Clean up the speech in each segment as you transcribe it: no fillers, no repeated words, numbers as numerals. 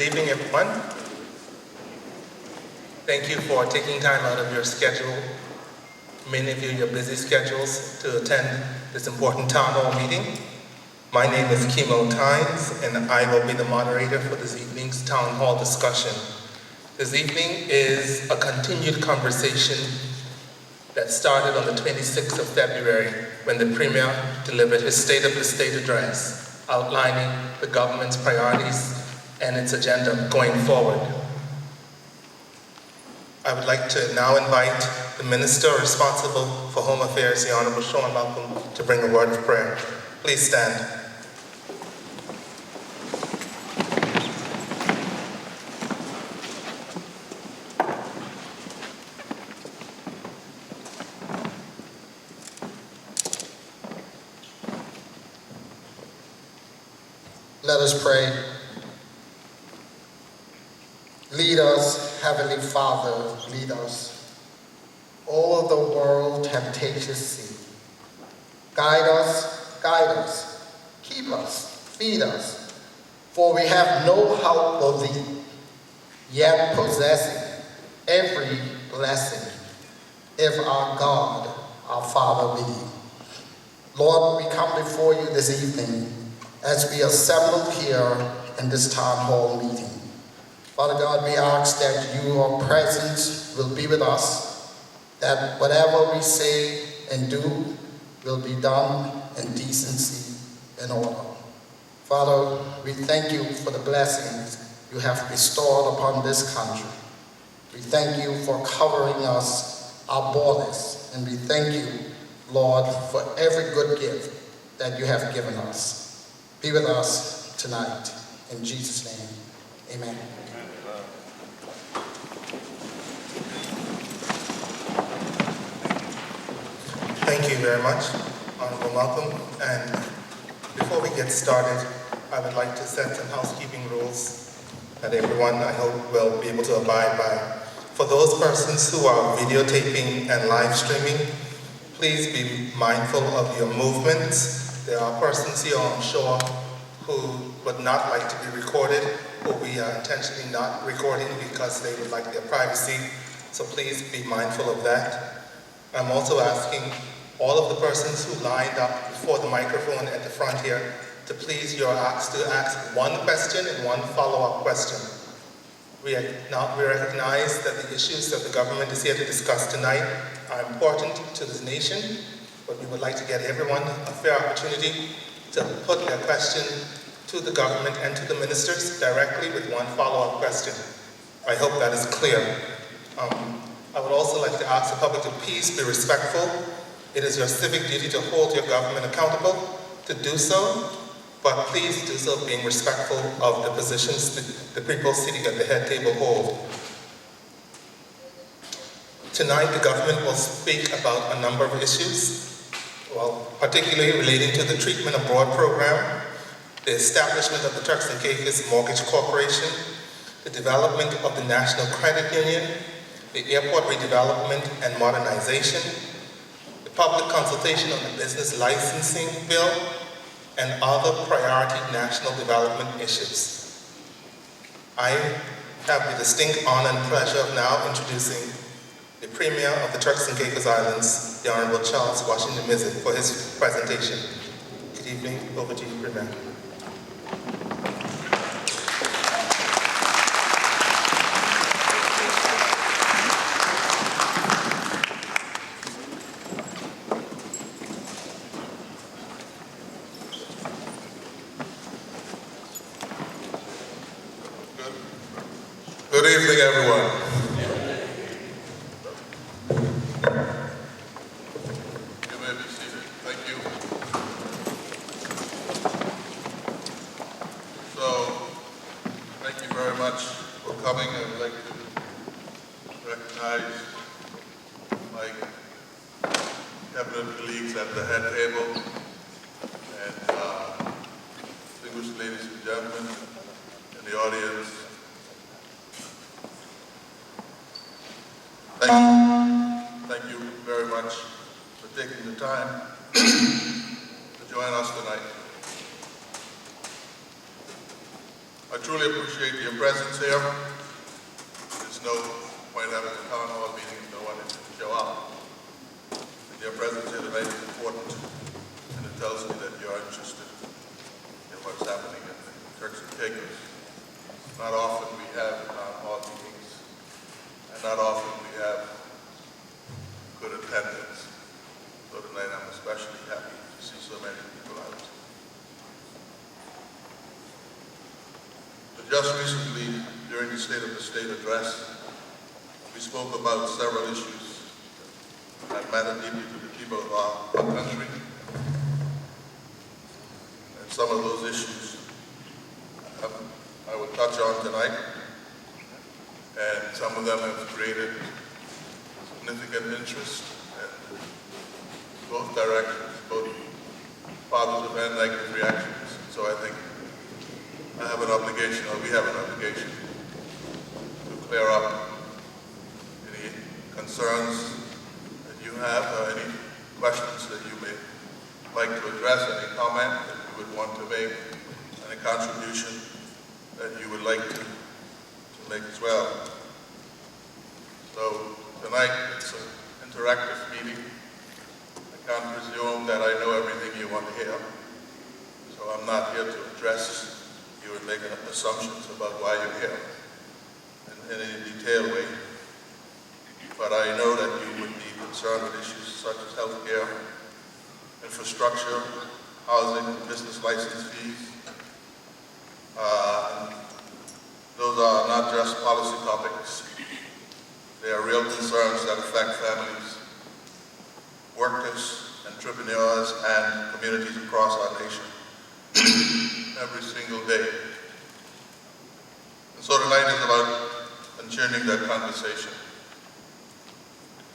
Good evening, everyone. Thank you for taking time out of your schedule, many of you your busy schedules, to attend this important town hall meeting. My name is Kimo Tynes, and I will be the moderator for this evening's town hall discussion. This evening is a continued conversation that started on the 26th of February when the Premier delivered his State of the State address, outlining the government's priorities and its agenda going forward. I would like to now invite the Minister responsible for Home Affairs, the Honorable Charles Washington, to bring a word of prayer. Please stand. Let us pray. Lead us, Heavenly Father, lead us. All of the world temptations see. Guide us, keep us, feed us, for we have no help but thee, yet possessing every blessing, if our God, our Father be. Lord, we come before you this evening as we assemble here in this town hall meeting. Father God, we ask that your presence will be with us, that whatever we say and do will be done in decency and order. Father, we thank you for the blessings you have bestowed upon this country. We thank you for covering us, our borders, and we thank you, Lord, for every good gift that you have given us. Be with us tonight. In Jesus' name, amen. Thank you very much, Honorable Malcolm. And before we get started, I would like to set some housekeeping rules that everyone, I hope, will be able to abide by. For those persons who are videotaping and live streaming, please be mindful of your movements. There are persons here on shore who would not like to be recorded, who we are intentionally not recording because they would like their privacy. So please be mindful of that. I'm also asking all of the persons who lined up before the microphone at the front here to please you're asked to ask one question and one follow-up question. We recognize that the issues that the government is here to discuss tonight are important to this nation, but we would like to get everyone a fair opportunity to put their question to the government and to the ministers directly with one follow-up question. I hope that is clear. I would also like to ask the public to please be respectful. It is your civic duty to hold your government accountable to do so, but please do so being respectful of the positions the people sitting at the head table hold. Tonight, the government will speak about a number of issues, particularly relating to the Treatment Abroad program, the establishment of the Turks and Caicos Mortgage Corporation, the development of the National Credit Union, the airport redevelopment and modernization, the public consultation on the business licensing bill, and other priority national development issues. I have the distinct honor and pleasure of now introducing the Premier of the Turks and Caicos Islands, the Honorable Charles Washington Misick, for his presentation. Good evening, over to you, Premier. Good evening, everyone. You may be seated. Thank you. So, thank you very much for coming. I would like to recognize my cabinet colleagues at the head table and distinguished ladies and gentlemen in the audience. Thank you very much for taking the time to join us tonight. I truly appreciate the presence here. There's no point having a town hall meeting if no one is to show up. And your presence here tonight is important, and it tells me that you're interested in what's happening in the Turks and Caicos. Not often we have town hall meetings, and not often we have good attendance. So tonight I'm especially happy to see so many people out. But just recently, during the State of the State address, we spoke about several issues that matter deeply to the people of our country. And some of those issues I will touch on tonight. And some of them have created significant interest in both directions, both positive and negative reactions. So I think I have an obligation, or we have an obligation, to clear up any concerns that you have, or any questions that you may like to address, any comment that you would want to make, any contribution that you would like to make as well. So tonight it's an interactive meeting. I can't presume that I know everything you want to hear. So I'm not here to address you and make assumptions about why you're here in any detailed way. But I know that you would be concerned with issues such as healthcare, infrastructure, housing, business license fees. Those are not just policy topics. They are real concerns that affect families, workers, entrepreneurs, and communities across our nation every single day. And so tonight is about continuing that conversation.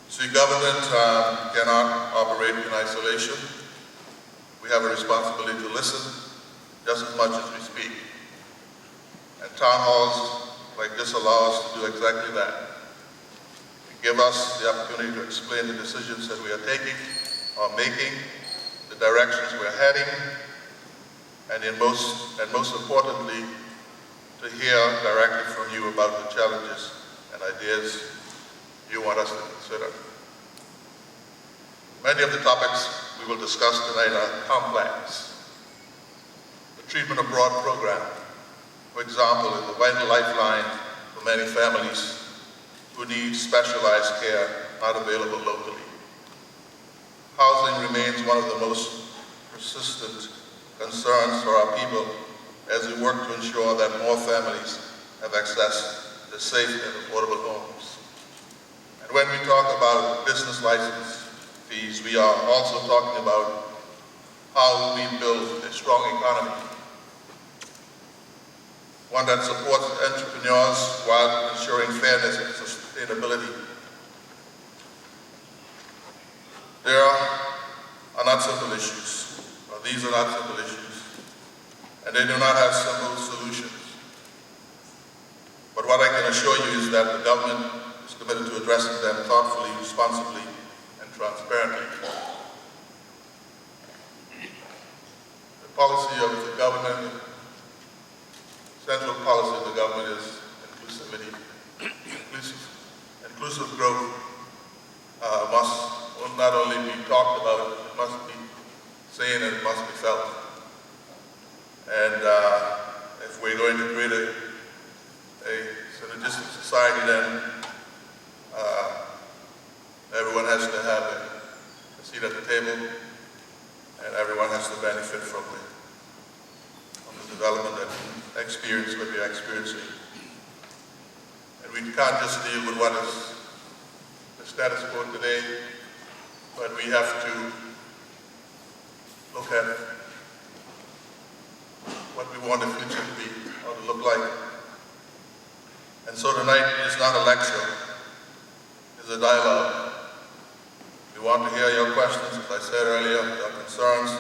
See, government cannot operate in isolation. We have a responsibility to listen just as much as we speak. And town halls like this allow us to do exactly that. Give us the opportunity to explain the decisions that we are taking or making, the directions we're heading, and most importantly, to hear directly from you about the challenges and ideas you want us to consider. Many of the topics we will discuss tonight are complex. The treatment abroad program, for example, is a vital lifeline for many families who need specialized care not available locally. Housing remains one of the most persistent concerns for our people as we work to ensure that more families have access to safe and affordable homes. And when we talk about business license fees, we are also talking about how we build a strong economy, one that supports entrepreneurs while ensuring fairness and sustainability. There are not simple issues. These are not simple issues, and they do not have simple solutions. But what I can assure you is that the government is committed to addressing them thoughtfully, responsibly, and transparently. The policy of the government, central policy of the government is inclusivity. Inclusive growth must not only be talked about, it must be seen and it must be felt. And if we're going to create a synergistic society, then everyone has to have a seat at the table, and everyone has to benefit from the development and experience what we are experiencing. And we can't just deal with what is the status quo today, but we have to look at what we want the future to be, or to look like. And so tonight is not a lecture, it's a dialogue. We want to hear your questions, as I said earlier, your concerns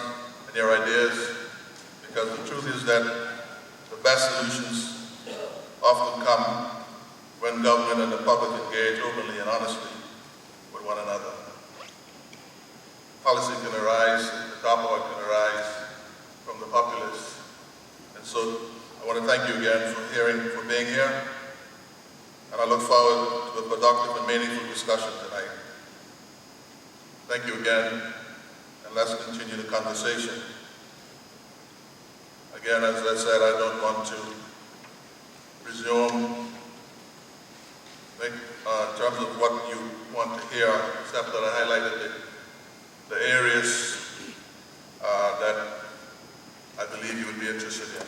and your ideas, because the truth is that the best solutions often come when government and the public engage openly and honestly with one another. Policy can arise, the top power can arise from the populace. And so I I want to thank you again for being here, and I look forward to a productive and meaningful discussion tonight. Thank you again, and let's continue the conversation. Again, as I said, I don't want to resume in terms of what you want to hear, except that I highlighted the areas that I believe you would be interested in.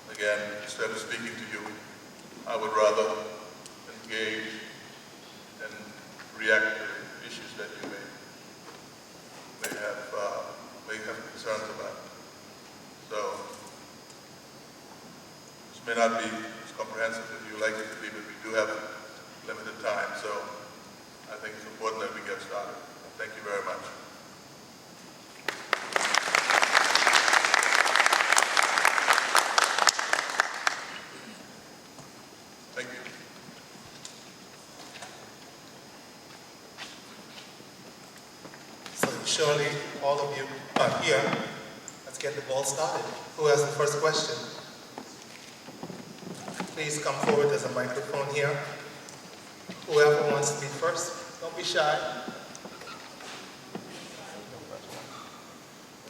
And again, instead of speaking to you, I would rather engage and react to issues that you may have concerns about. So this may not be as comprehensive as you like it to be, but we do have limited time, so I think it's important that we get started. Thank you very much. Thank you. So surely all of you are here. Let's get the ball started. Who has the first question? Please come forward. There's a microphone here. Whoever wants to be first, don't be shy.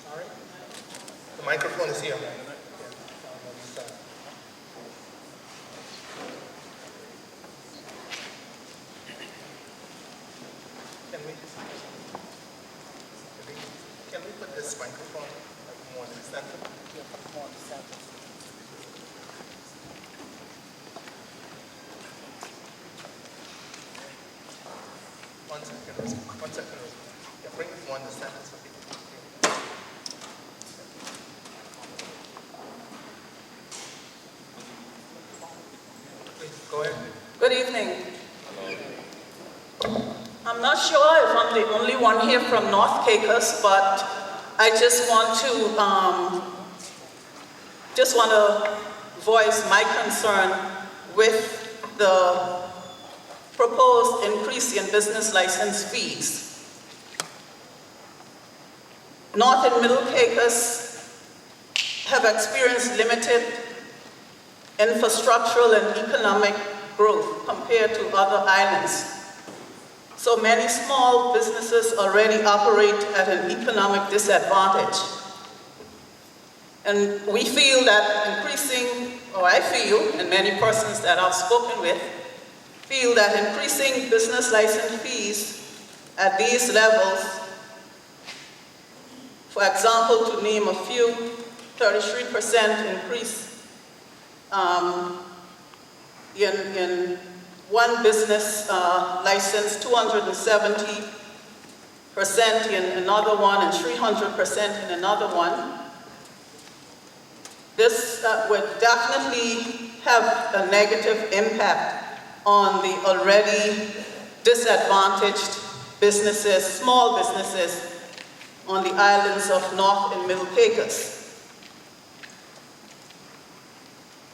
Sorry? The microphone is here. Can we put this microphone more in the center? Yeah, more in the center. One second. Yeah, bring it more in the center so people can hear. Please, go ahead. Good evening. I'm not sure if I'm the only one here from North Caicos, but I just want to voice my concern with the proposed increase in business license fees. North and Middle Caicos have experienced limited infrastructural and economic growth compared to other islands. So many small businesses already operate at an economic disadvantage. And we feel that I feel, and many persons that I've spoken with, feel that increasing business license fees at these levels, for example, to name a few, 33% increase in one business license, 270% in another one, and 300% in another one. This would definitely have a negative impact on the already disadvantaged businesses, small businesses on the islands of North and Middle Caicos.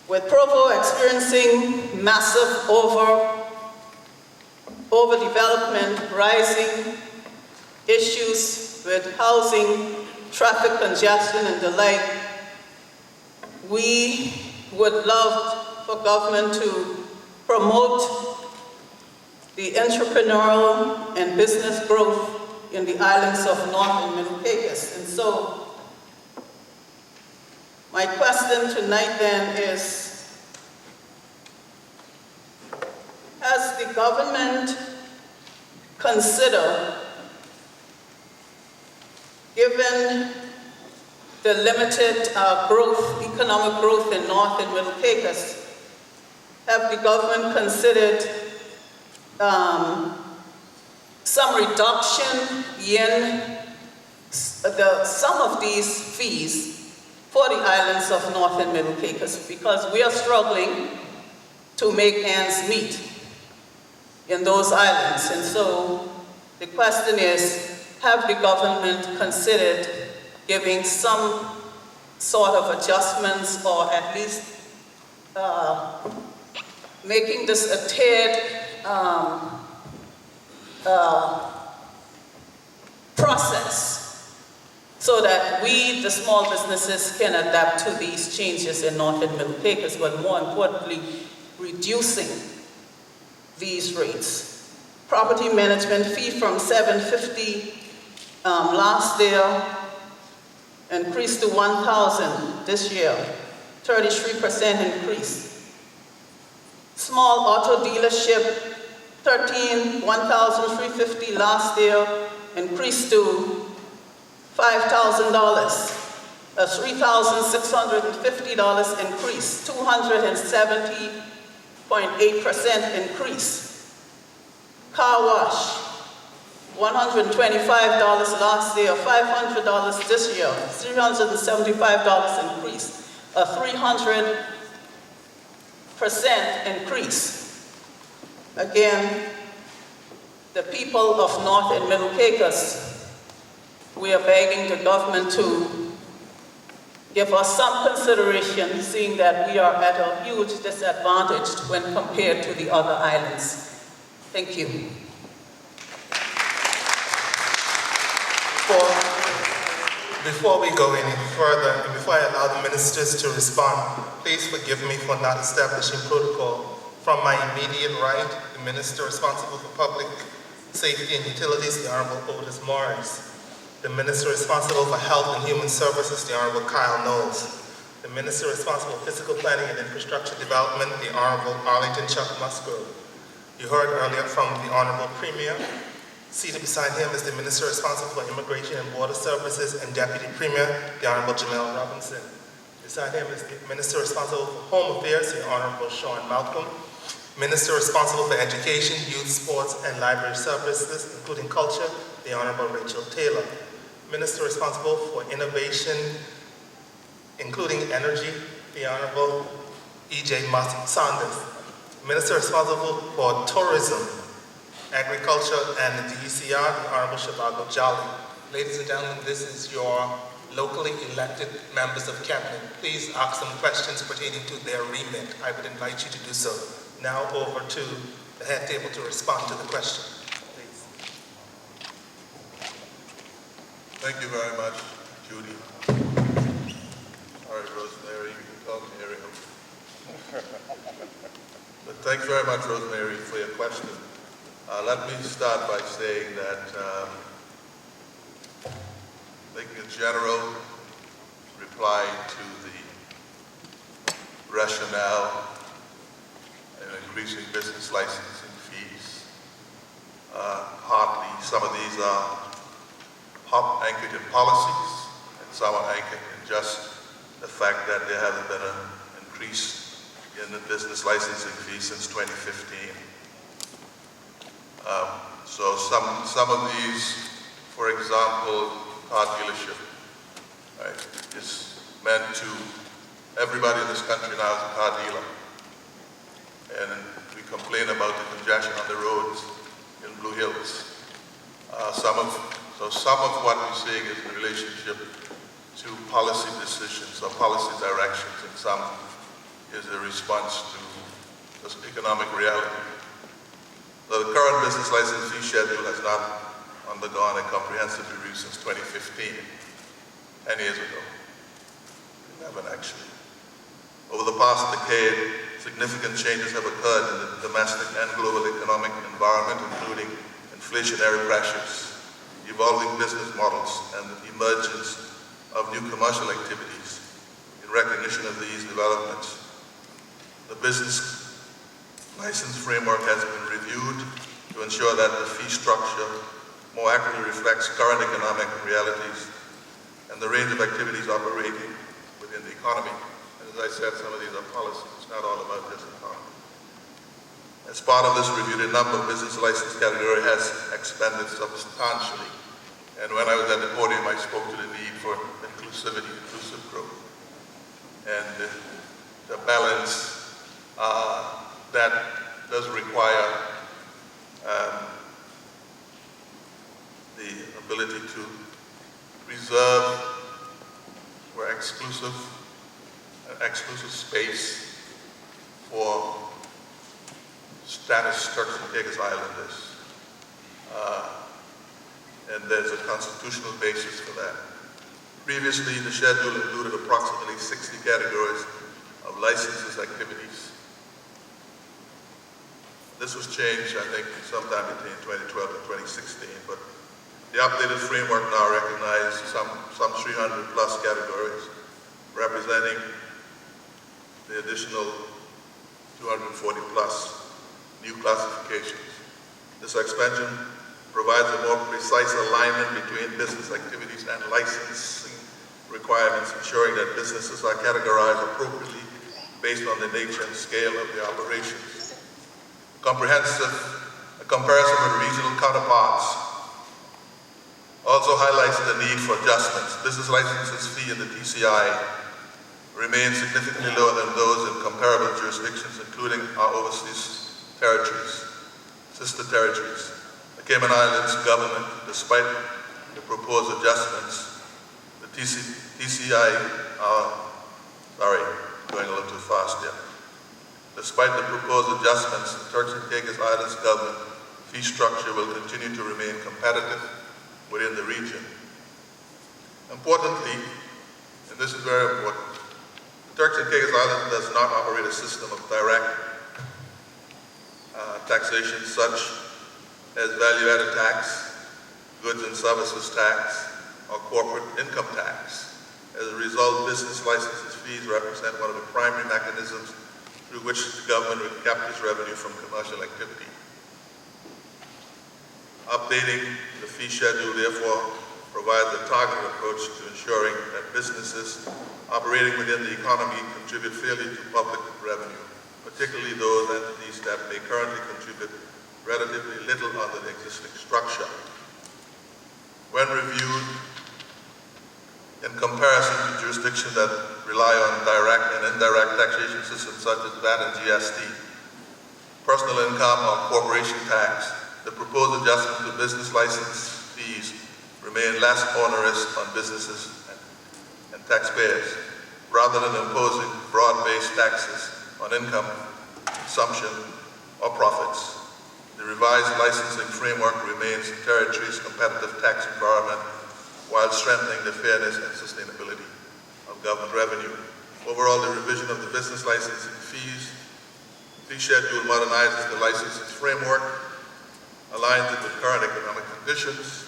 With Provo experiencing massive overdevelopment, rising issues with housing, traffic congestion, and the like, we would love for government to promote the entrepreneurial and business growth in the islands of North and Middle Caicos. And so, my question tonight then is, has the government considered, given the limited economic growth in North and Middle Caicos, have the government considered some reduction in some of these fees for the islands of North and Middle Caicos, because we are struggling to make ends meet in those islands. And so the question is, have the government considered giving some sort of adjustments, or at least making this a tad process so that we, the small businesses, can adapt to these changes in North and Middle Caicos, but more importantly, reducing these rates. Property management fee from $750 last year increased to $1,000 this year, 33% increase. Small auto dealership, $1,350 last year, increased to $5,000, a $3,650 increase, 270.8% increase. Car wash, $125 last year, $500 this year, $375 increase, a 300% increase. Again, the people of North and Middle Caicos, we are begging the government to give us some consideration, seeing that we are at a huge disadvantage when compared to the other islands. Thank you. Before we go any further, and before I allow the ministers to respond, please forgive me for not establishing protocol. From my immediate right, the Minister responsible for Public Safety and Utilities, the Honorable Otis Morris. The Minister responsible for Health and Human Services, the Honorable Kyle Knowles. The Minister responsible for Physical Planning and Infrastructure Development, the Honorable Arlington Chuck Musgrove. You heard earlier from the Honorable Premier. Seated beside him is the Minister responsible for Immigration and Border Services and Deputy Premier, the Honorable Jamel Robinson. Beside him is the Minister responsible for Home Affairs, the Honorable Sean Malcolm. Minister responsible for Education, Youth, Sports, and Library Services, including Culture, the Honorable Rachel Taylor. Minister responsible for Innovation, including Energy, the Honorable E.J. Sanders. Minister responsible for Tourism, Agriculture, and the DECR, the Honorable Shivago Jolly. Ladies and gentlemen, this is your locally elected members of Cabinet. Please ask them questions pertaining to their remit. I would invite you to do so. Now over to the head table to respond to the question. Please. Thank you very much, Judy. All right, Rosemary, you can call me Ariel. But thanks very much, Rosemary, for your question. Let me start by saying that making a general reply to the rationale in increasing business licensing fees. Hardly, some of these are anchored in policies, and some are anchored in just the fact that there hasn't been an increase in the business licensing fee since 2015. So some of these, for example, car dealership, right, is meant to, everybody in this country now is a car dealer. And we complain about the congestion on the roads in Blue Hills. Some of what we're seeing is in relationship to policy decisions or policy directions, and some is a response to just economic reality. The current business license fee schedule has not undergone a comprehensive review since 2015, 10 years ago. 11 actually. Over the past decade, significant changes have occurred in the domestic and global economic environment, including inflationary pressures, evolving business models, and the emergence of new commercial activities. In recognition of these developments, the business license framework has been reviewed to ensure that the fee structure more accurately reflects current economic realities and the range of activities operating within the economy. And as I said, some of these are policies. It's not all about this economy. As part of this review, the number of business license category has expanded substantially. And when I was at the podium, I spoke to the need for inclusivity, inclusive growth. And the balance that does require the ability to reserve for exclusive space for status Turks and Caicos Islanders. And there's a constitutional basis for that. Previously, the schedule included approximately 60 categories of licenses activities. This was changed, I think, sometime between 2012 and 2016, but the updated framework now recognizes some 300 plus categories, representing the additional 240 plus new classifications. This expansion provides a more precise alignment between business activities and licensing requirements, ensuring that businesses are categorized appropriately based on the nature and scale of their operations. A comprehensive comparison with regional counterparts also highlights the need for adjustments. Business licenses fee in the TCI remains significantly lower than those in comparable jurisdictions, including our overseas territories, sister territories. The Cayman Islands government, despite the proposed adjustments, the TCI, sorry, going a little too fast here. Despite the proposed adjustments, the Turks and Caicos Islands government fee structure will continue to remain competitive within the region. Importantly, and this is very important, the Turks and Caicos Islands does not operate a system of direct taxation such as value-added tax, goods and services tax, or corporate income tax. As a result, business licenses fees represent one of the primary mechanisms through which the government captures revenue from commercial activity. Updating the fee schedule, therefore, provides a targeted approach to ensuring that businesses operating within the economy contribute fairly to public revenue, particularly those entities that may currently contribute relatively little under the existing structure. When reviewed in comparison to jurisdictions that rely on direct and indirect taxation systems such as VAT and GST, personal income or corporation tax, the proposed adjustment to business license fees remain less onerous on businesses and taxpayers, rather than imposing broad-based taxes on income, consumption, or profits. The revised licensing framework remains the territory's competitive tax environment while strengthening the fairness and sustainability of government revenue. Overall, the revision of the business licensing fee schedule modernizes the licensing framework, aligns it with current economic conditions,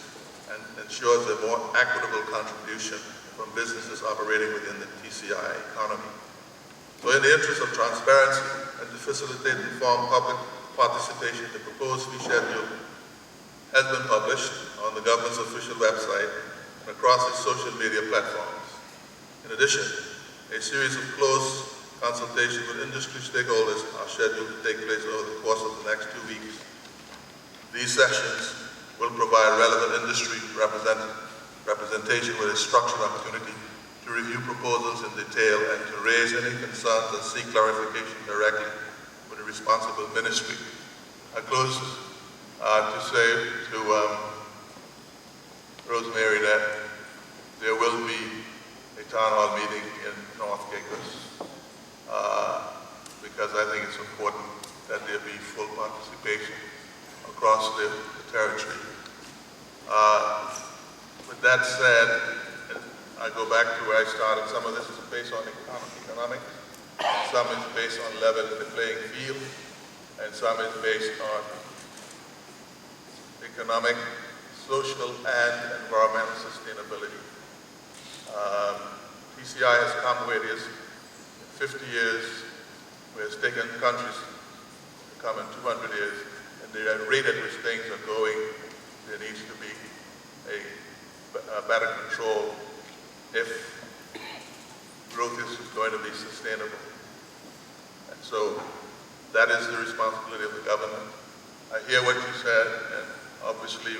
and ensures a more equitable contribution from businesses operating within the TCI economy. So in the interest of transparency and to facilitate informed public participation, the proposed fee schedule has been published on the government's official website and across its social media platforms. In addition, a series of close consultations with industry stakeholders are scheduled to take place over the course of the next 2 weeks. These sessions will provide relevant industry representation with a structured opportunity to review proposals in detail and to raise any concerns and seek clarification directly with the responsible ministry. I close to say to Rosemary that there will be a town hall meeting in North Caicos because I think it's important that there be full participation across the territory. With that said, I go back to where I started. Some of this is based on economics, some is based on leveling the playing field, and some is based on economic, social, and environmental sustainability. TCI has come where it is in 50 years, where it's taken countries to come in 200 years, and the rate at which things are going, there needs to be a better control if growth is going to be sustainable. And so that is the responsibility of the government. I hear what you said, and obviously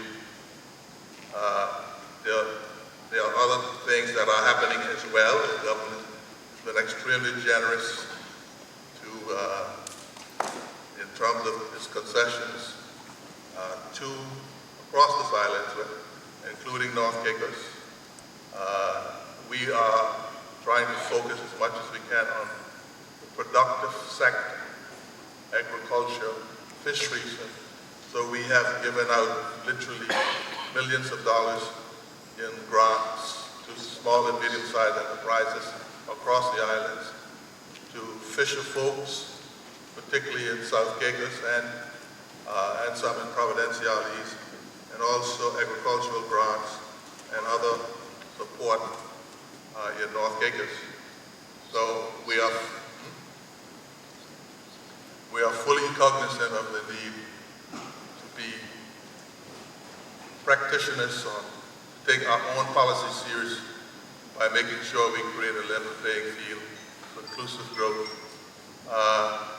there are other things that are happening as well. The government has been extremely generous in terms of its concessions to across this island, including North Caicos. We are trying to focus as much as we can on the productive sector, agriculture, fisheries. So we have given out literally millions of dollars in grants to small and medium-sized enterprises across the islands, to fisher folks, particularly in South Caicos and some in Providenciales, and also agricultural grants and other support in North Caicos. So we are fully cognizant of the need to be practitioners on take our own policy serious by making sure we create a level playing field for inclusive growth.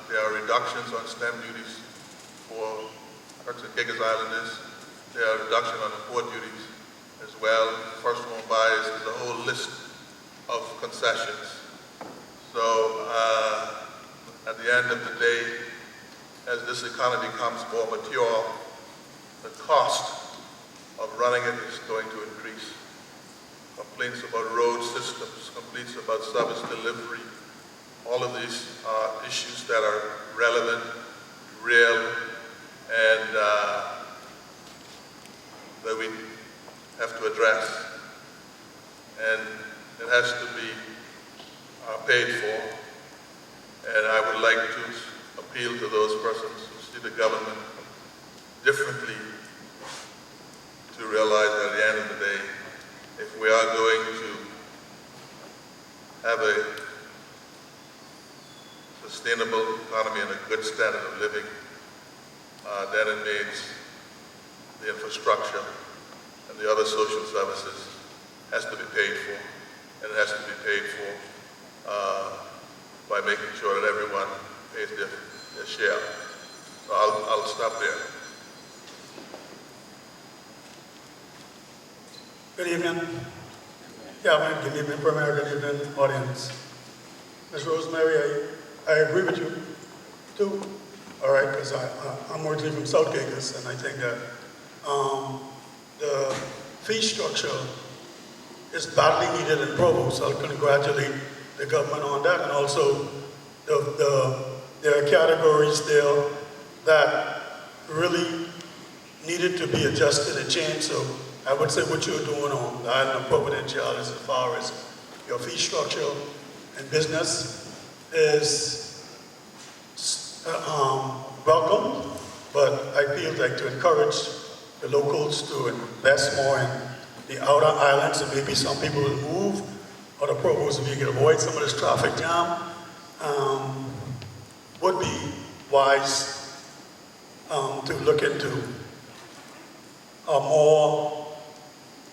There are reductions on stamp duties for Turks and Caicos Islanders. There are reductions on import duties as well. First home buyers, there's a whole list of concessions. So at the end of the day, as this economy becomes more mature, the cost of running it is going to increase. Complaints about road systems, complaints about service delivery, all of these are issues that are relevant, real, and that we have to address. And it has to be paid for. And I would like to appeal to those persons who see the government differently to realize that at the end of the day, if we are going to have a sustainable economy and a good standard of living, then it means the infrastructure and the other social services has to be paid for, and it has to be paid for by making sure that everyone pays their share. So I'll stop there. Good evening. Yeah, good evening, Premier. Good evening, audience. Ms. Rosemary, I agree with you, too. All right, because I'm originally from South Caicos, and I think that the fee structure is badly needed in Provo, so I'll congratulate the government on that, and also there are categories there that really needed to be adjusted and changed. So I would say what you're doing on the island of Providenciales as far as your fee structure and business is welcome, but I feel like to encourage the locals to invest more in the outer islands, and maybe some people will move other Provos if you can avoid some of this traffic jam, would be wise to look into more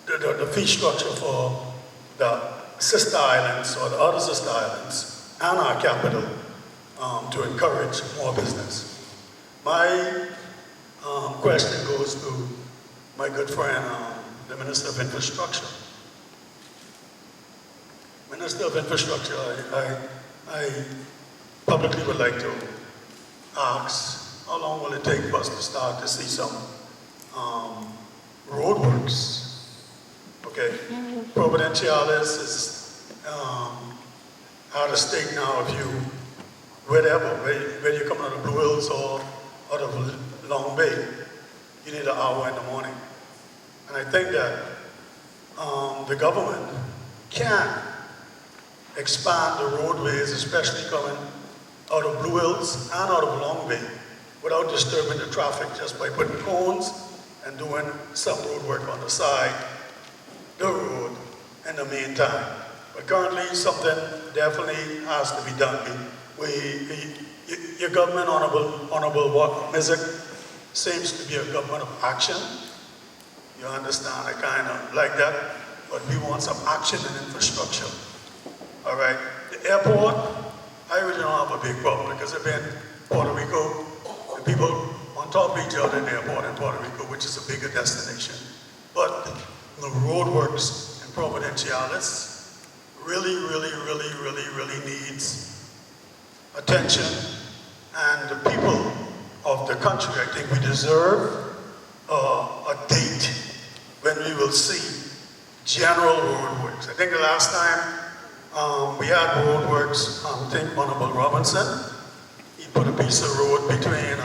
the fee structure for the sister islands or the other sister islands and our capital to encourage more business. My question goes to my good friend, the Minister of Infrastructure. Minister of Infrastructure, I publicly would like to ask, how long will it take for us to start to see some roadworks? Okay, Providenciales is out of state now. If you, whether you're coming out of Blue Hills or out of Long Bay, you need an hour in the morning. And I think that the government can expand the roadways, especially coming out of Blue Hills and out of Long Bay, without disturbing the traffic, just by putting cones and doing some road work on the side, the road, in the meantime. But currently, something definitely has to be done. Your government, Honorable Misick, seems to be a government of action. You understand? I kind of like that, but we want some action and infrastructure. All right, the airport, I really don't have a big problem because I've been in Puerto Rico. The people on top of each other in the airport in Puerto Rico, which is a bigger destination. But the roadworks in Providenciales really needs attention. And the people of the country, I think we deserve a date when we will see general roadworks. I think the last time we had roadworks, I think Honorable Robinson, he put a piece of road between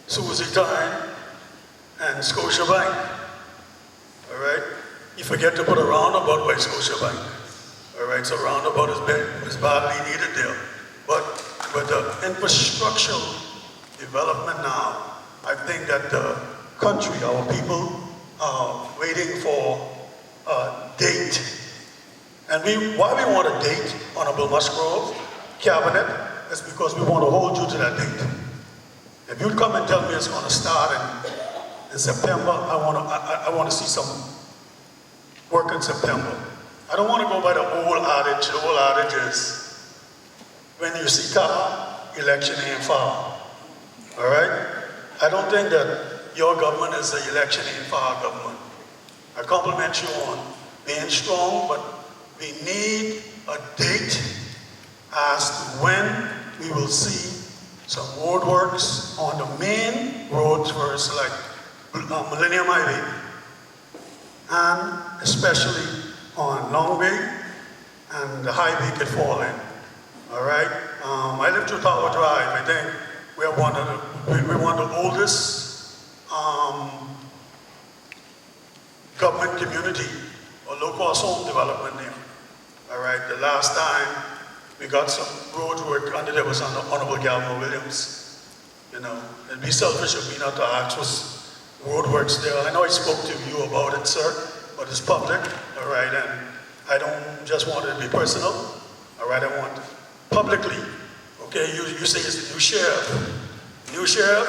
Susie Tyne and Scotiabank. All right? you forget to put a roundabout by Scotiabank. All right, so roundabout is badly needed there. But with the infrastructural development now, I think that the country, our people, are waiting for a date. And why we want a date, Honorable Musgrove, Cabinet, is because we want to hold you to that date. If you come and tell me it's going to start in September, I want to see some work in September. I don't want to go by the old adage. The old adage is, when you see color, election ain't far. All right? I don't think that your government is the election ain't far government. I compliment you on being strong, but we need a date as to when we will see some road works on the main roads first, like Millennium Highway, and especially on Long Bay and the highway could fall in. All right? I live 2 Tower Drive. I think we're one of the oldest government community or low-cost home development there. All right? The last time we got some road work under there was under Honorable Galvin Williams. You know, it'd be selfish of me not to ask for road works there. I know I spoke to you about it, sir, but it's public, all right, and I don't just want it to be personal, all right, I want publicly, okay, you say it's the new sheriff. New sheriff,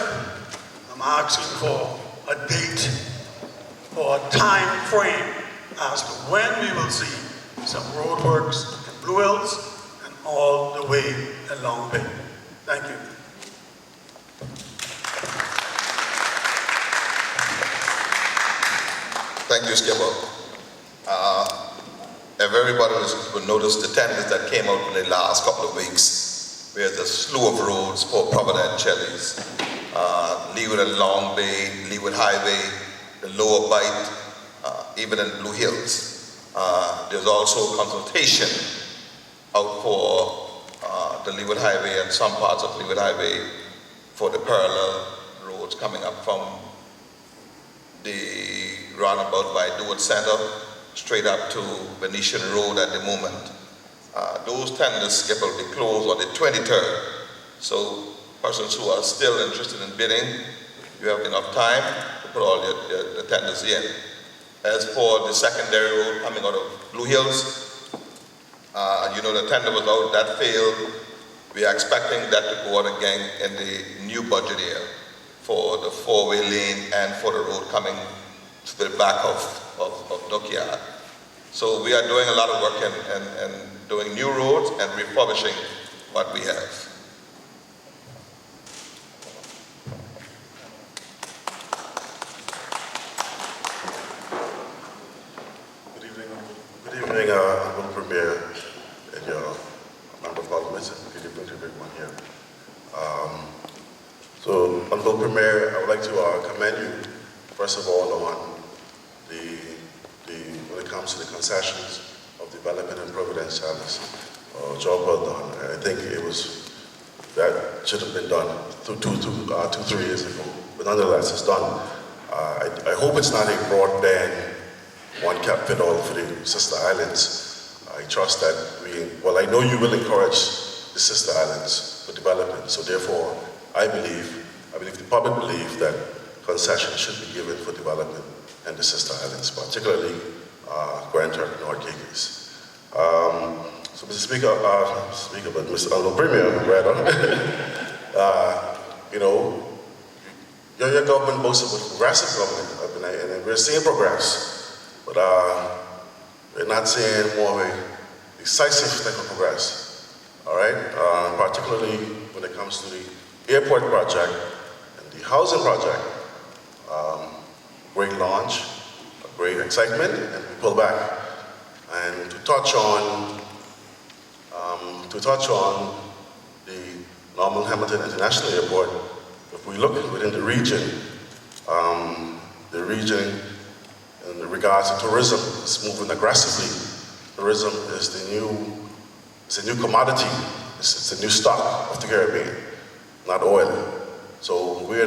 I'm asking for a date or a time frame as to when we will see some road works in Blue Hills and all the way in Long Bay. Thank you. Thank you, Skipper. If everybody will notice the tenders that came out in the last couple of weeks, where there's a slew of roads for Providenciales, Leeward and Long Bay, Leeward Highway, the Lower Bight, even in Blue Hills. There's also consultation out for the Leeward Highway and some parts of Leeward Highway for the parallel roads coming up from the roundabout by Dewar Center straight up to Venetian Road at the moment. Those tenders, Skip, will be closed on the 23rd. So persons who are still interested in bidding, you have enough time to put all the tenders in. As for the secondary road coming out of Blue Hills, you know the tender was out, that failed. We are expecting that to go out again in the new budget year for the 4-way lane and for the road coming to the back of Dockyard. So we are doing a lot of work and doing new roads and refurbishing what we have. Good evening, Honorable Premier and your Member of Parliament, and good evening to everyone here. So, Honorable Premier, I would like to commend you, first of all, on when it comes to the concessions of development in Providenciales. Job well done. I think that should have been done 2-3 years ago, but nonetheless, it's done. I hope it's not a broadband one cap fit all for the sister islands. I trust that I know you will encourage the sister islands for development. So therefore, I believe the public believe that concessions should be given for development in the sister islands, particularly Grand Turk and North Caicos. So Mr. Speaker, but Mr. Honorable Premier, rather, your government boasts of a progressive government, and we're seeing progress. But we're not seeing more of a decisive type of progress, all right? Particularly when it comes to the airport project and the housing project. Great launch, great excitement, and we pull back. And to touch on the Norman Hamilton International Airport, if we look within the region in regards to tourism, is moving aggressively. Tourism is a new commodity. It's a new stock of the Caribbean, not oil. So we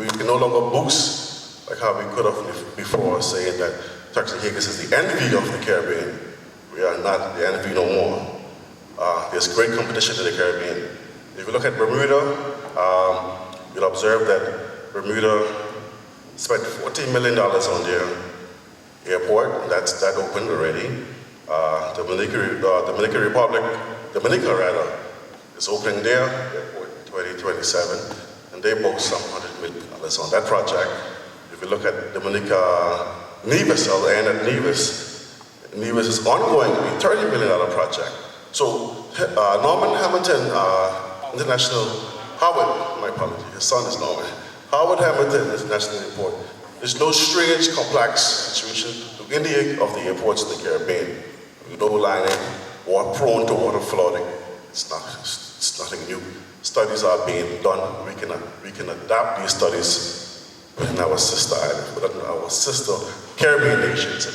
can no longer boost like how we could have before saying that Turks and Caicos is the envy of the Caribbean. We are not the envy no more. There's great competition in the Caribbean. If you look at Bermuda, you'll observe that Bermuda spent $14 million on their airport. That opened already. Dominica is opening their airport in 2027, and they boast some $100 million on that project. If you look at Dominica Nevis, I'll end at Nevis. Nevis is ongoing, a $30 million project. So Norman Hamilton International, Howard, my apologies, his son is Norman. Howard Hamilton International Airport. There's no strange, complex situation to any of the airports in the Caribbean. No lining, or prone to water flooding. It's nothing new. Studies are being done. We can adapt these studies within our sister island, within our sister Caribbean nations,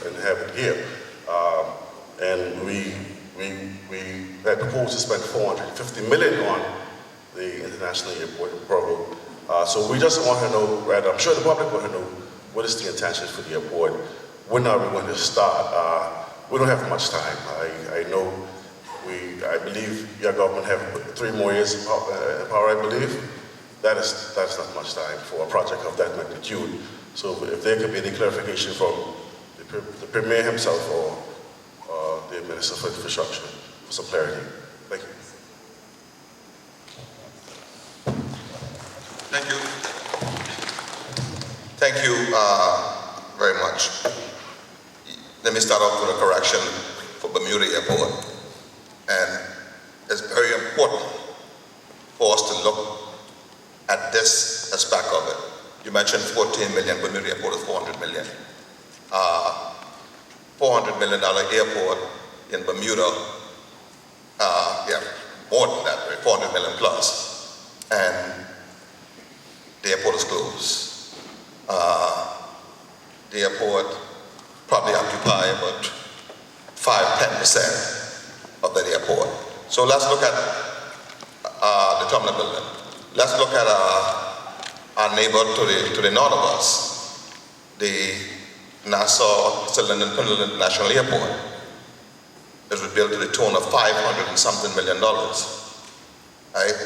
and have it here. And we had proposed to spend $450 million on the international airport program. So we just want to know, rather, I'm sure the public want to know, what is the intention for the airport? When are we going to start? We don't have much time. I know I believe your government have 3 more years in power, I believe. That's not much time for a project of that magnitude. So if there could be any clarification from the Premier himself or the Minister for Infrastructure, for some clarity. Thank you. Thank you. Thank you very much. Let me start off with a correction for Bermuda Airport. And it's very important for us to look at this aspect of it. You mentioned 14 million, Bermuda Airport is 400 million. $400 million airport in Bermuda, yeah, more than that, right? 400 million plus. And the airport is closed. The airport probably occupy about 5–10% of that airport. So let's look at the terminal building. Let's look at our neighbor to the north of us, the Nassau Cylinder International Airport. It was built to the tune of $500 and something million. Right?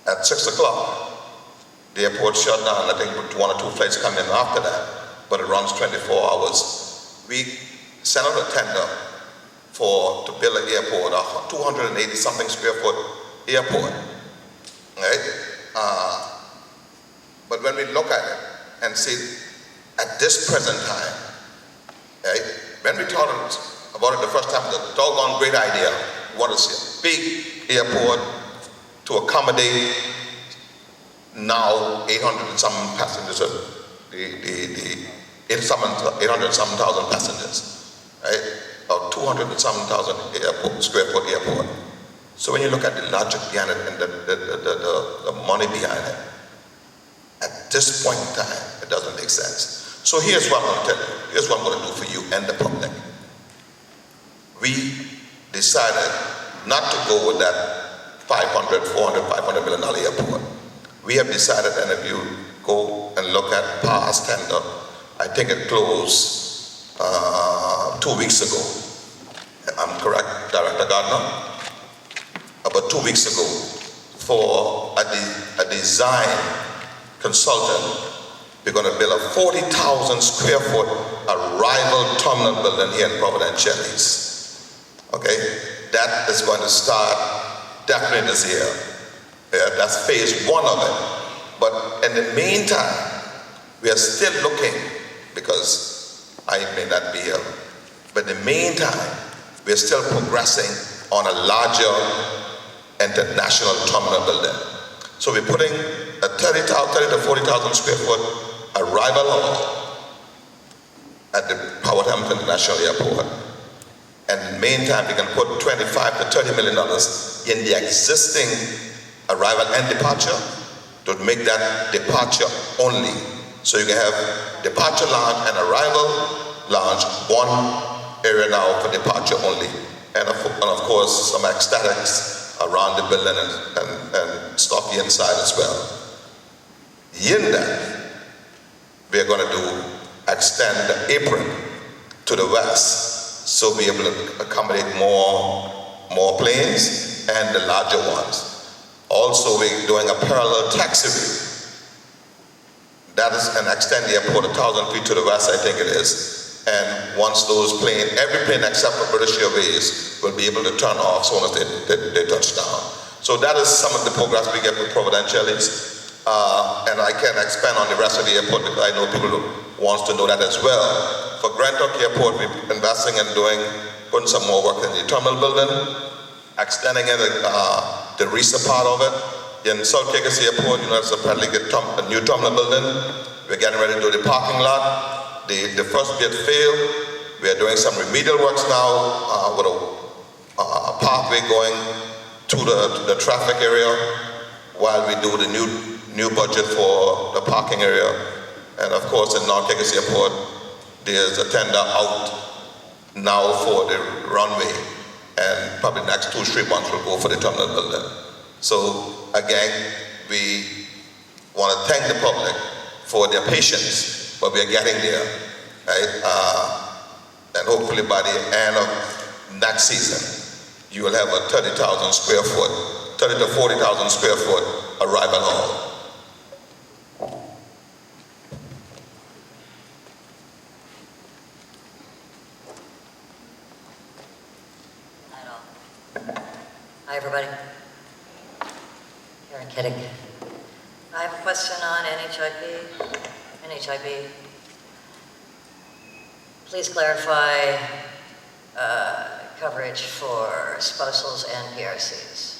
At 6 o'clock, the airport shut down. I think 1 or 2 flights come in after that, but it runs 24 hours. We sent out a tender to build an airport, a 280 something square foot airport, right? But when we look at it and see at this present time, right? When we thought about it the first time, the doggone great idea, what is a big airport to accommodate now 800 and some passengers, the 800 and some thousand passengers, right? Or 200 and some thousand square foot airport. So when you look at the logic behind it and the money behind it, at this point in time, it doesn't make sense. So here's what I'm going to tell you. Here's what I'm going to do for you and the public. We decided not to go with that $500 million airport. We have decided, and if you go and look at past tender, I think it closed 2 weeks ago. I'm correct, Director Gardner? About 2 weeks ago, for a design consultant, we're going to build a 40,000 square foot arrival terminal building here in Providenciales. Okay? That is going to start definitely this year. Yeah, that's phase 1 of it. But in the meantime, we are still looking, because I may not be here, but in the meantime, we are still progressing on a larger international terminal building. So we're putting a 30 to 40,000 square foot arrival hall at the Howard Hamilton International Airport. And in the meantime, we can put $25 to $30 million in the existing arrival and departure to make that departure only. So you can have departure lounge and arrival lounge, one area now for departure only. And of course, some aesthetics around the building and stuff inside as well. In that, we are going to extend the apron to the west, so be able to accommodate more planes and the larger ones. Also, we're doing a parallel taxiway. That is an extend the airport 1,000 feet to the west, I think it is. And once those every plane except for British Airways will be able to turn off as soon as they touch down. So that is some of the progress we get with Providenciales. And I can expand on the rest of the airport because I know people who wants to know that as well. For Grand Turk Airport, we're investing and putting some more work in the terminal building, extending it, the RISA part of it. In South Caicos Airport, it's apparently a new terminal building. We're getting ready to do the parking lot. The first bit failed. We are doing some remedial works now with a pathway going to the traffic area while we do the new budget for the parking area. And of course, in North Caicos Airport, there's a tender out now for the runway, and probably the next 2-3 months will go for the terminal building. So again, we want to thank the public for their patience, but we are getting there, right? And hopefully by the end of next season, you will have a 30,000 square foot, 30 to 40,000 square foot arrival hall. Hi, everybody. Karen Kittig. I have a question on NHIB. Please clarify coverage for spousals and PRCs.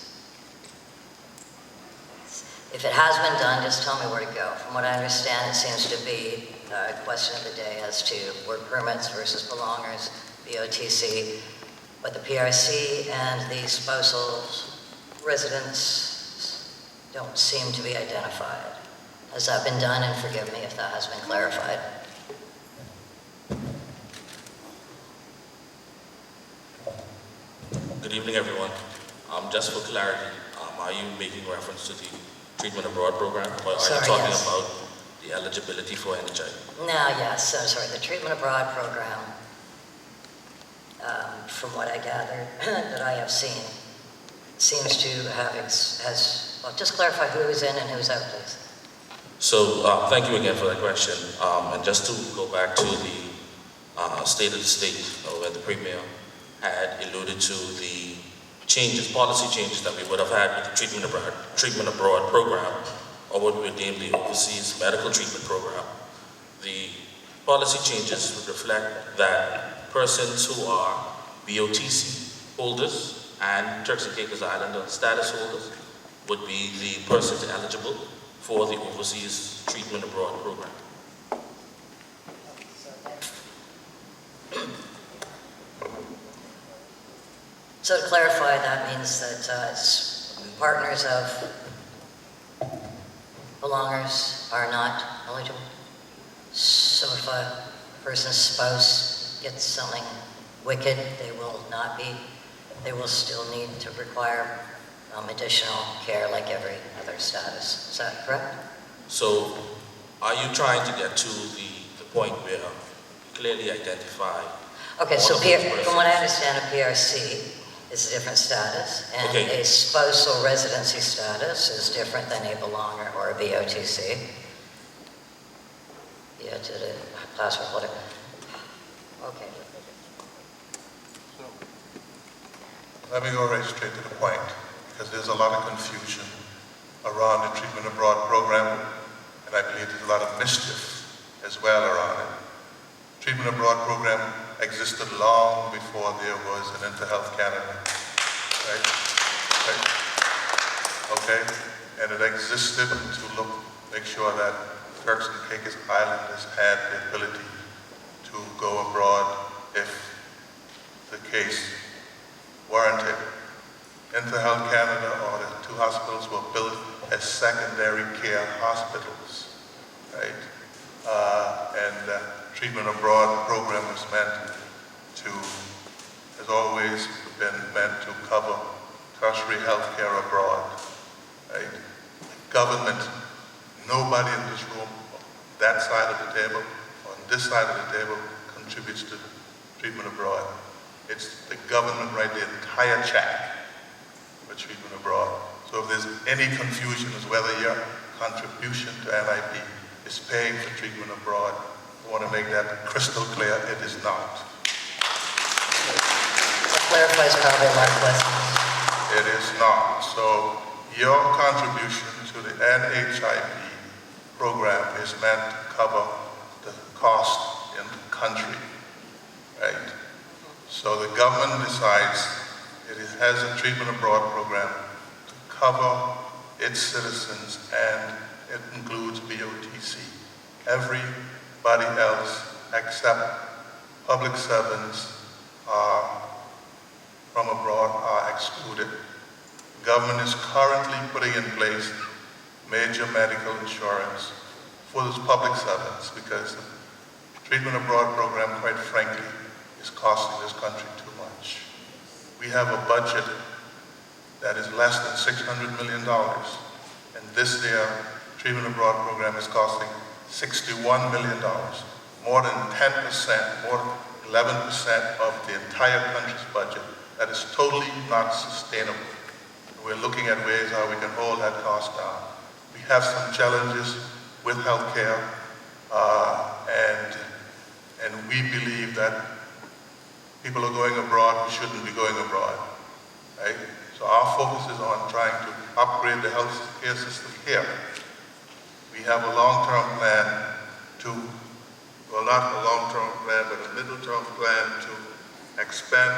If it has been done, just tell me where to go. From what I understand, it seems to be a question of the day as to work permits versus belongers, BOTC. But the PRC and the spousal residents don't seem to be identified. Has that been done? And forgive me if that has been clarified. Good evening, everyone. Just for clarity, are you making reference to the treatment abroad program, or are you talking about the eligibility for NHI? No, yes, I'm sorry. The treatment abroad program, from what I gathered that I have seen, seems to have well, just clarify who is in and who's out, please. So thank you again for that question. And just to go back to the state of the state, where the Premier had alluded to the policy changes that we would have had with the treatment abroad program, or what we would name the Overseas Medical Treatment Program. The policy changes would reflect that persons who are BOTC holders and Turks and Caicos Island status holders would be the persons eligible for the Overseas Treatment Abroad program. So to clarify, that means that partners of belongers are not eligible. So if a person's spouse gets something wicked, they will still need to require additional care like every other status. Is that correct? So are you trying to get to the point where you clearly identify? Okay, so from what I understand, a PRC is a different status, and a spousal residency status is different than a belonger or a BOTC. Yeah, to the passport holder. Okay. Let me go right straight to the point, because there's a lot of confusion around the treatment abroad program, and I believe there's a lot of mischief as well around it. Treatment abroad program existed long before there was an InterHealth Canada, right? Okay, and it existed to make sure that Turks and Caicos Islanders had the ability to go abroad if the case warranted. InterHealth Canada, or the 2 hospitals, were built as secondary care hospitals, right? And treatment abroad program is has always been meant to cover tertiary health care abroad, right? Government nobody in this room, that side of the table, on this side of the table, contributes to treatment abroad. It's the government write the entire check for treatment abroad. So if there's any confusion as whether your contribution to MIP is paying for treatment abroad, I want to make that crystal clear, it is not. That clarifies probably a lot of questions. It is not. So your contribution to the NHIP program is meant to cover the cost in the country, right? So the government decides it has a treatment abroad program to cover its citizens, and it includes BOTC. Everybody else except public servants from abroad are excluded. The government is currently putting in place major medical insurance for those public servants because the treatment abroad program, quite frankly, is costing this country too much. We have a budget that is less than $600 million, and this year, treatment abroad program is costing $61 million, more than 10%, more than 11% of the entire country's budget. That is totally not sustainable. We're looking at ways how we can hold that cost down. We have some challenges with healthcare, and we believe that people are going abroad who shouldn't be going abroad, right? So our focus is on trying to upgrade the healthcare system here. We have a long-term plan well, not a long-term plan, but a middle-term plan to expand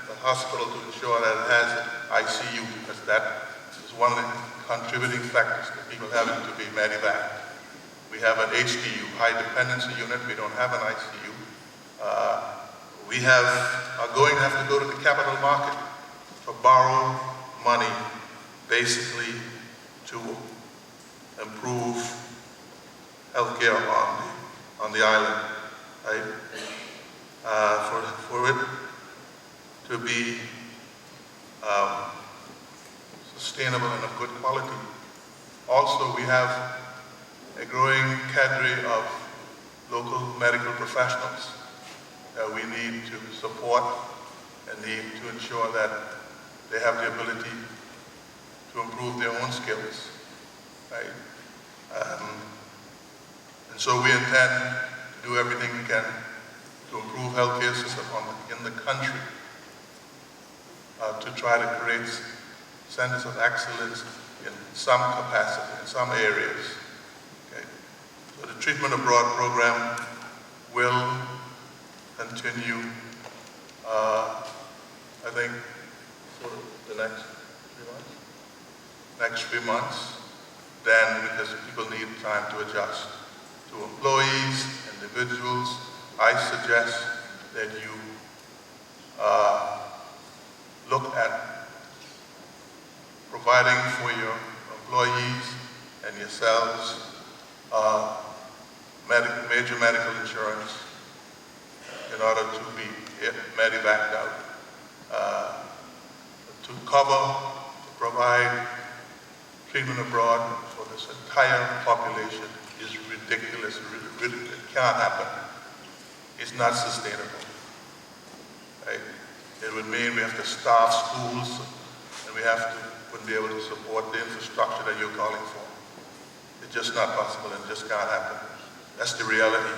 the hospital to ensure that it has an ICU, because that is one of the contributing factors to people having to be medevac. We have an HDU, high dependency unit. We don't have an ICU. We are going to have to go to the capital market to borrow money, basically to improve healthcare on the island, right? For it to be sustainable and of good quality. Also, we have a growing cadre of local medical professionals that we need to support and need to ensure that they have the ability to improve their own skills, right? And so we intend to do everything we can to improve healthcare system in the country, to try to create centers of excellence in some capacity, in some areas. Okay? So the treatment abroad program will continue, I think, for the next 3 months. Next 3 months, then, because people need time to adjust. To employees, individuals, I suggest that you look at providing for your employees and yourselves major medical insurance in order to be medevaced out. To provide treatment abroad for this entire population is ridiculous. It can't happen. It's not sustainable. Right? It would mean we have to starve schools, and we wouldn't be able to support the infrastructure that you're calling for. It's just not possible, and it just can't happen. That's the reality.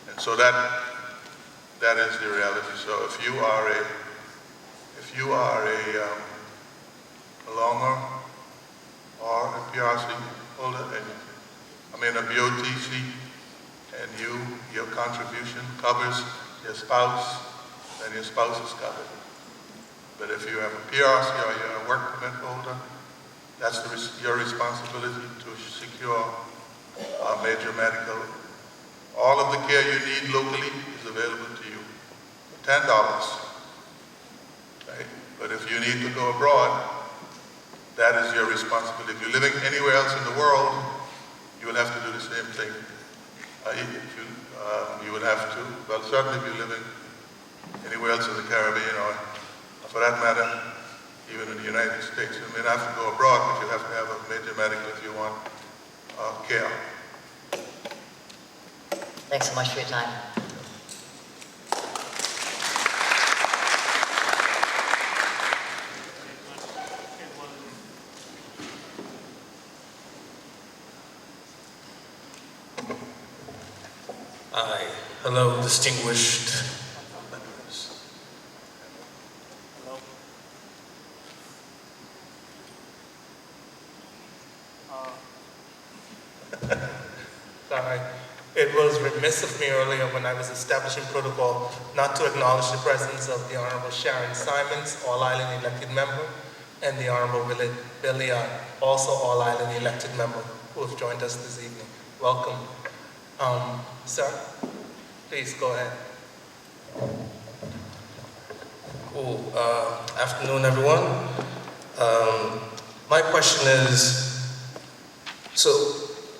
And so that is the reality. So if you are a longer or a PRC holder, a BOTC, and your contribution covers your spouse, then your spouse is covered. But if you have a PRC or you're a work permit holder, that's your responsibility to secure major medical. All of the care you need locally is available to you for $10. Right? But if you need to go abroad, that is your responsibility. If you're living anywhere else in the world, you will have to do the same thing. You would have to, well, certainly if you're living anywhere else in the Caribbean, or for that matter, even in the United States. You may not have to go abroad, but you have to have a major medical if you want care. Thanks so much for your time. Hi. Hello, distinguished members. Sorry. It was remiss of me earlier when I was establishing protocol not to acknowledge the presence of the Honorable Sharon Simons, All-Island elected member, and the Honorable Billy, also All-Island elected member, who have joined us this evening. Welcome. Sir, please go ahead. Cool. Afternoon, everyone. My question is, so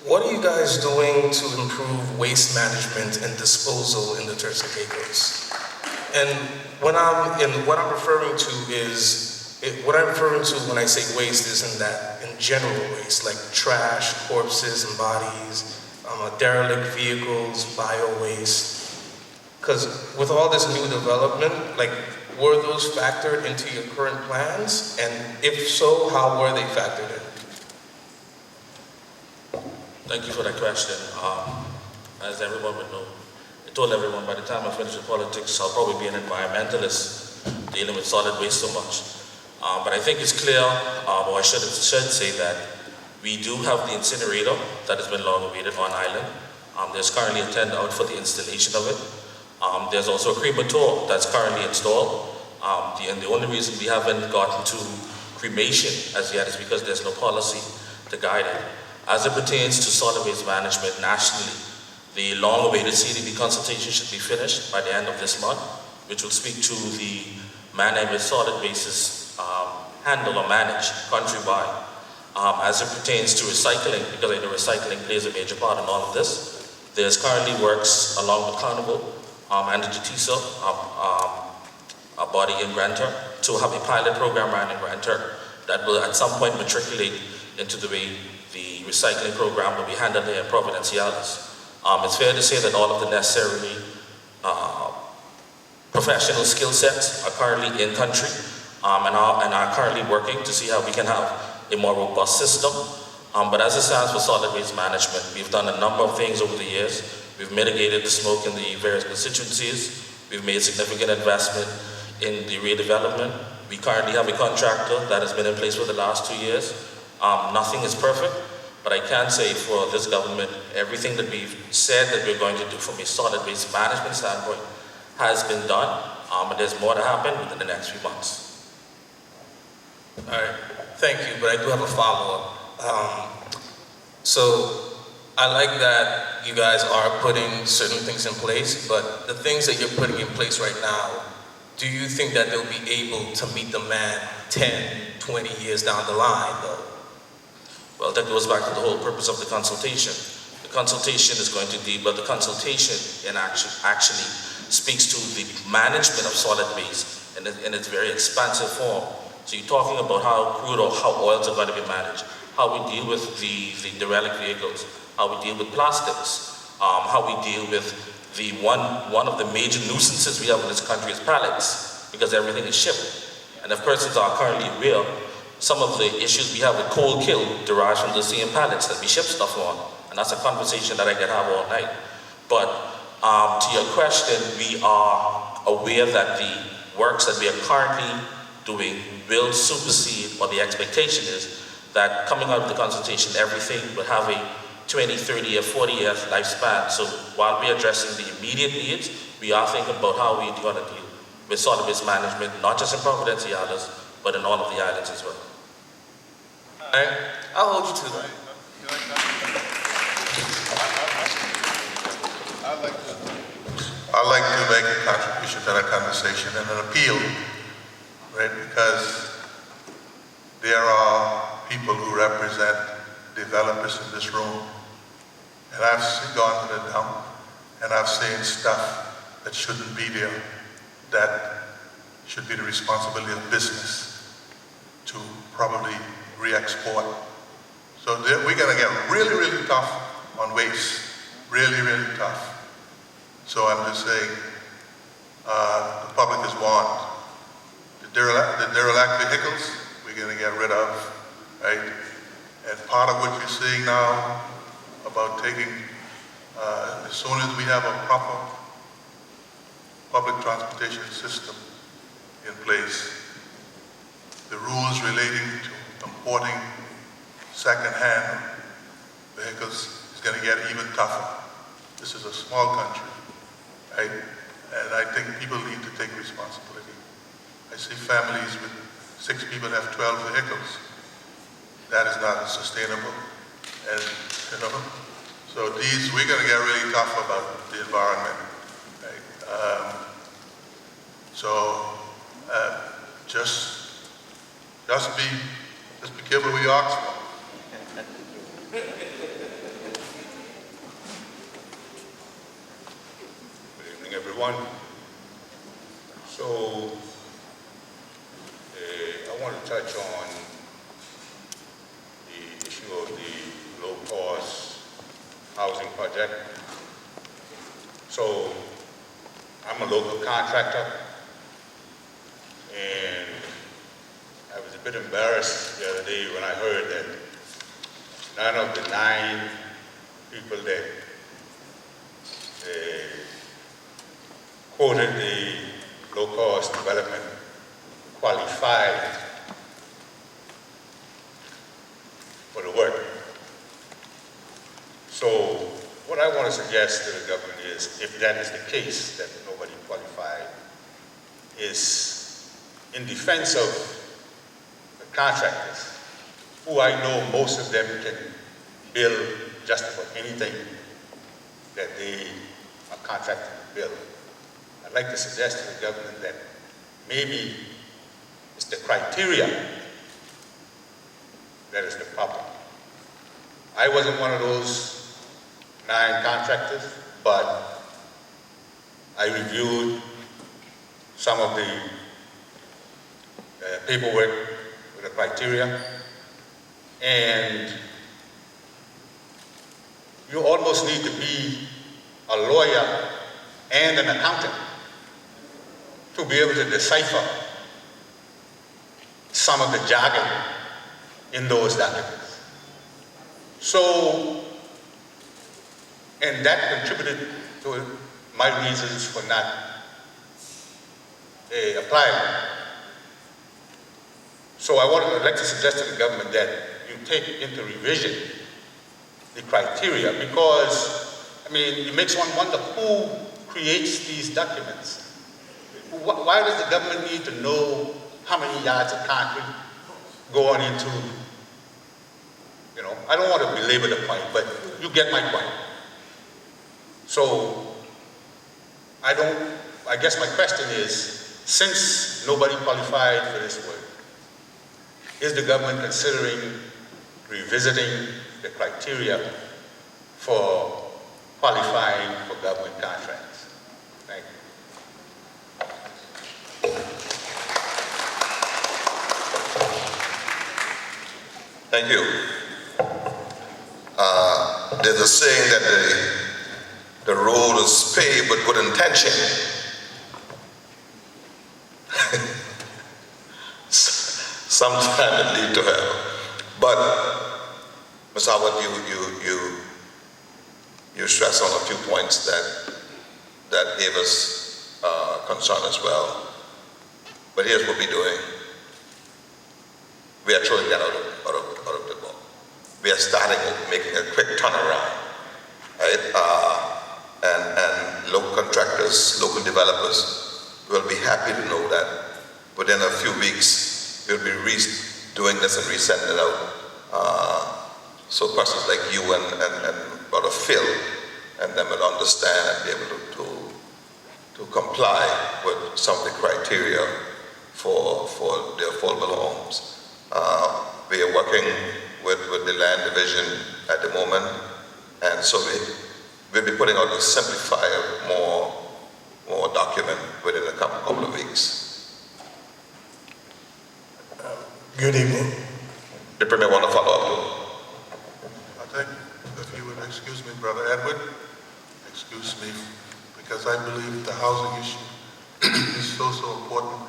what are you guys doing to improve waste management and disposal in the Turks and Caicos? And what I'm referring to when I say waste isn't that in general waste, like trash, corpses and bodies, derelict vehicles, bio-waste. Because with all this new development, like, were those factored into your current plans? And if so, how were they factored in? Thank you for that question. As everyone would know, I told everyone by the time I finish with politics, I'll probably be an environmentalist dealing with solid waste so much. But I think it's clear, or I should say that we do have the incinerator that has been long awaited on island. There's currently a tender out for the installation of it. There's also a crematorium that's currently installed. And the only reason we haven't gotten to cremation as yet is because there's no policy to guide it. As it pertains to solid waste management nationally, the long-awaited CDB consultation should be finished by the end of this month, which will speak to the manner in which solid waste is handled or managed countrywide. As it pertains to recycling, because I know recycling plays a major part in all of this, there's currently works along with Carnival and the GTISA, a body in Grand Turk, to have a pilot program ran in Grand Turk that will at some point matriculate into the way the recycling program will be handled here in Providenciales. It's fair to say that all of the necessary professional skill sets are currently in country and are currently working to see how we can have a more robust system. But as it stands for solid waste management, we've done a number of things over the years. We've mitigated the smoke in the various constituencies. We've made significant investment in the redevelopment. We currently have a contractor that has been in place for the last 2 years. Nothing is perfect, but I can say for this government, everything that we've said that we're going to do from a solid waste management standpoint has been done, and there's more to happen within the next few months. All right, thank you, but I do have a follow-up. So I like that you guys are putting certain things in place, but the things that you're putting in place right now, do you think that they'll be able to meet demand 10, 20 years down the line, though? Well, that goes back to the whole purpose of the consultation. The consultation is going to deal, but the consultation in actually speaks to the management of solid waste in its very expansive form. So you're talking about how crude or how oils are going to be managed, how we deal with the derelict vehicles, how we deal with plastics, how we deal with the one of the major nuisances we have in this country is pallets, because everything is shipped. And if persons are currently aware, some of the issues we have with cold kill derives from the same pallets that we ship stuff on. And that's a conversation that I can have all night. But to your question, we are aware that the works that we are currently doing will supersede, or the expectation is that coming out of the consultation, everything will have a 20, 30, or 40-year lifespan. So while we're addressing the immediate needs, we are thinking about how we're going to deal with solid waste management, not just in Providenciales, but in all of the islands as well. All right, I'll hold you to that. I'd like to make a contribution to that conversation and an appeal, right? Because there are people who represent developers in this room, and I've gone to the dump, and I've seen stuff that shouldn't be there, that should be the responsibility of business. to probably re-export. So we're gonna get really, really tough on waste, really, really tough. So I'm just saying, the public is warned. The derelict vehicles, we're gonna get rid of, right? And part of what you're seeing now about taking, as soon as we have a proper public transportation system in place, the rules relating to importing second-hand vehicles is going to get even tougher. This is a small country, right? And I think people need to take responsibility. I see families with 6 people have 12 vehicles. That is not sustainable. And, you know, so we're going to get really tough about the environment, right? Just be careful where you ask for. Good evening, everyone. So, I want to touch on the issue of the low-cost housing project. So, I'm a local contractor, and I was a bit embarrassed the other day when I heard that none of the 9 people that quoted the low-cost development qualified for the work. So what I want to suggest to the government is, if that is the case, that nobody qualified, is in defense of the contractors, who I know most of them can build just about anything that they are contracted to build. I'd like to suggest to the government that maybe it's the criteria that is the problem. I wasn't one of those 9 contractors, but I reviewed some of the paperwork with the criteria, and you almost need to be a lawyer and an accountant to be able to decipher some of the jargon in those documents. So, and that contributed to my reasons for not applying. So I'd like to suggest to the government that you take into revision the criteria, because, I mean, it makes one wonder who creates these documents. Why does the government need to know how many yards of concrete go on into, you know, I don't want to belabor the point, but you get my point. So, I guess my question is, since nobody qualified for this work, is the government considering revisiting the criteria for qualifying for government contracts? Thank you. Thank you. There's a saying that the road is paved with good intention. Sometimes it leads to hell. But, Ms. Howard, you stress on a few points that gave us concern as well. But here's what we're doing. We are throwing that out of the ball. We are starting making a quick turnaround, right? And local contractors, local developers will be happy to know that within a few weeks we'll be doing this and resending it out. So persons like you and Brother Phil and them will understand and be able to comply with some of the criteria for the affordable homes. We are working with the land division at the moment, and so we'll be putting out a simplified, more document within a couple of weeks. Good evening. The Premier want to follow up. I think if you would excuse me, Brother Edward, excuse me, because I believe the housing issue is so important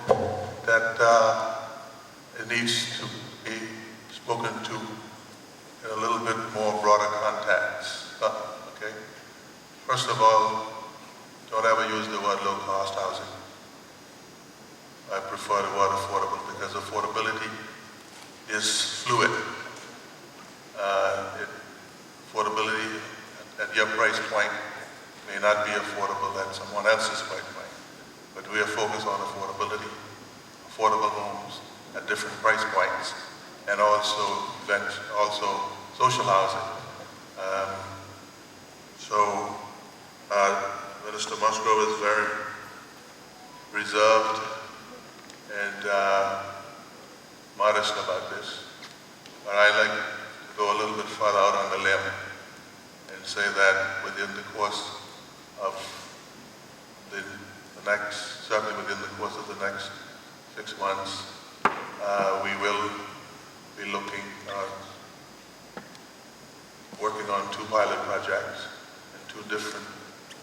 that it needs to be spoken to in a little bit more broader context. Okay? First of all, don't ever use the word low-cost housing. I prefer the word affordable because affordability is fluid. Affordability at your price point may not be affordable at someone else's price point, but we are focused on affordability, affordable homes at different price points, and also social housing. Minister Musgrove is very reserved and modest about this, but I like to go a little bit further out on the limb and say that within the course of certainly within the course of the next 6 months, we will be working on 2 pilot projects in 2 different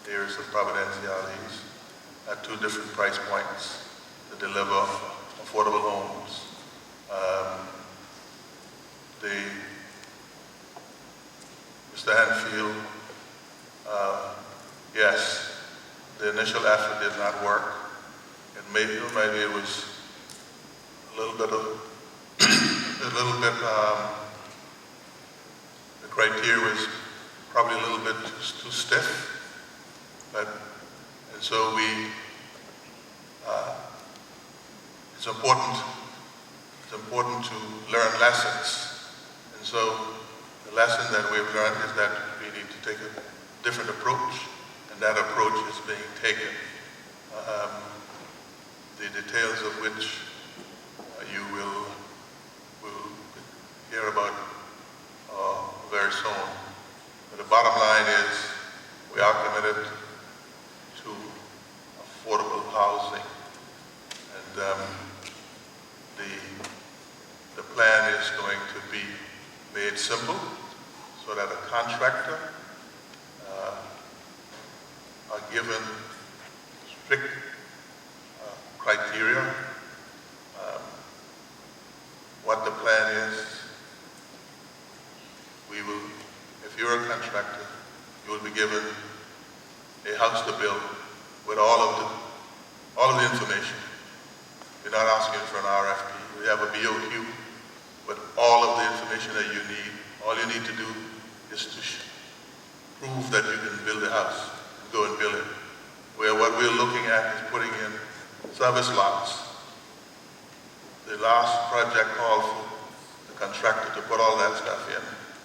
areas of Providenciales at 2 different price points to deliver affordable homes. Mr. Hanfield, yes, the initial effort did not work, and maybe it was the criteria was probably a little bit too stiff, and so it's important to learn lessons, and so the lesson that we've learned is that we need to take a different approach, and that approach is being taken. The details of which you will hear about very soon. But the bottom line is we are committed to affordable housing, and the plan is going to be made simple so that a contractor are given strict criteria. What the plan is, if you're a contractor, you will be given a house to build with all of the information. You're not asking for an RFP. We have a BOQ with all of the information that you need. All you need to do is to prove that you can build a house. Go and build it. What we're looking at is putting in service lots. The last project called for the contractor to put all that stuff in,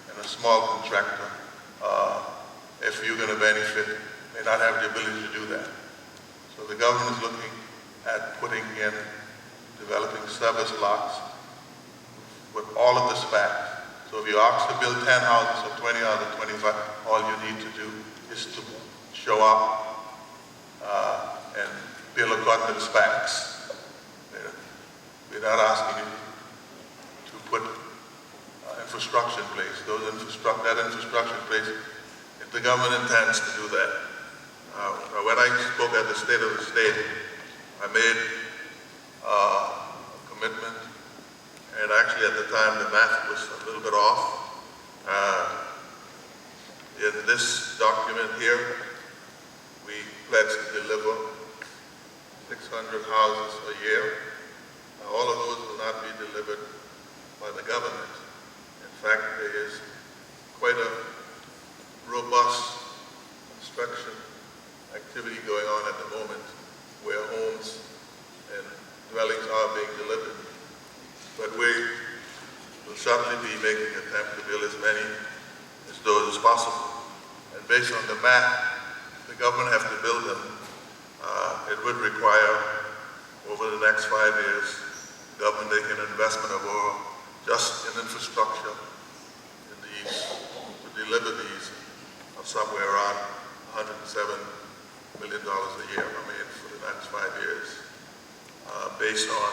and a small contractor, if you're going to benefit, may not have the ability to do that. So the government is looking at developing service lots with all of the specs. So if you're asked to build 10 houses or 20 houses, 25, all you need to do is to show up and build according to the specs. We're not asking you to put infrastructure in place. That infrastructure in place, if the government intends to do that. When I spoke at the State of the State, I made a commitment, and actually at the time the math was a little bit off. In this document here, we pledged to deliver 600 houses a year. Now, all of those will not be delivered by the government. In fact, there is quite a robust construction activity going on at the moment where homes and dwellings are being delivered. But we will certainly be making an attempt to build as many as those as possible. And based on the math, the government has to build them. It would require, over the next 5 years, government making an investment of just in infrastructure in these, to deliver these, of somewhere around $107 million a year, for the next 5 years, based on